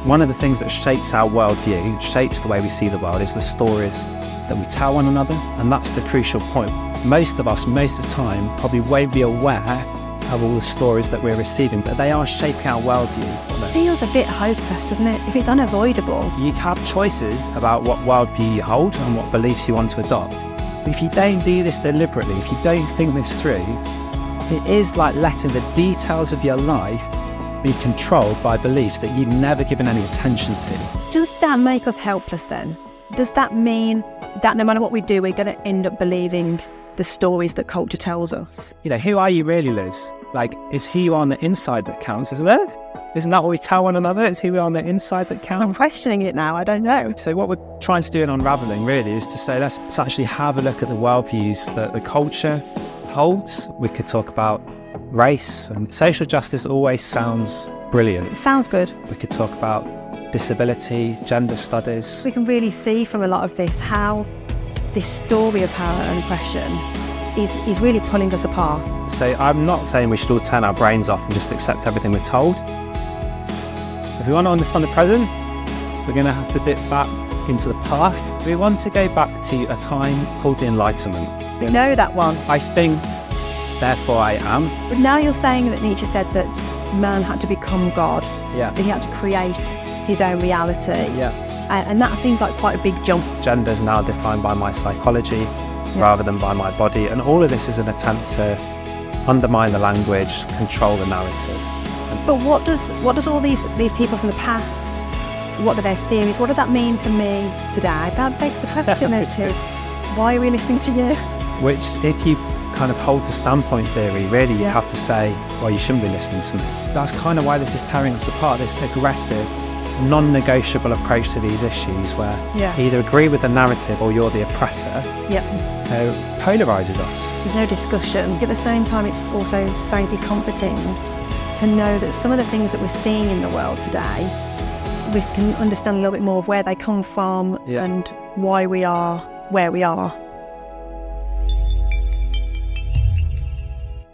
one of the things that shapes our worldview, shapes the way we see the world, is the stories that we tell one another. And that's the crucial point. Most of us, most of the time, probably won't be aware of all the stories that we're receiving, but they are shaping our worldview. It feels a bit hopeless, doesn't it? If it's unavoidable. You have choices about what worldview you hold and what beliefs you want to adopt. But if you don't do this deliberately, if you don't think this through, it is like letting the details of your life be controlled by beliefs that you've never given any attention to. Does that make us helpless then? Does that mean that no matter what we do, we're going to end up believing the stories that culture tells us? You know, who are you really, Liz? Like, it's who you are on the inside that counts, isn't it? Isn't that what we tell one another? It's who we are on the inside that counts. I'm questioning it now, I don't know. So what we're trying to do in Unravelling really is to say, let's actually have a look at the worldviews that the culture holds. We could talk about race, and social justice always sounds brilliant. It sounds good. We could talk about disability, gender studies. We can really see from a lot of this how this story of power and oppression is really pulling us apart. So I'm not saying we should all turn our brains off and just accept everything we're told. If we want to understand the present, we're going to have to dip back into the past. We want to go back to a time called the Enlightenment. We know that one. I think, therefore I am. But now you're saying that Nietzsche said that man had to become God. Yeah. That he had to create his own reality. Yeah. And that seems like quite a big jump. Gender is now defined by my psychology rather than by my body. And all of this is an attempt to undermine the language, control the narrative. But what does all these people from the past, what are their theories, what does that mean for me today? That begs the question, which is, why are we listening to you? Which, if you kind of hold to standpoint theory, really you have to say, well, you shouldn't be listening to me. That's kind of why this is tearing us apart, this aggressive, non-negotiable approach to these issues where you either agree with the narrative or you're the oppressor. Polarises us. There's no discussion. At the same time, it's also very comforting to know that some of the things that we're seeing in the world today, we can understand a little bit more of where they come from and why we are where we are.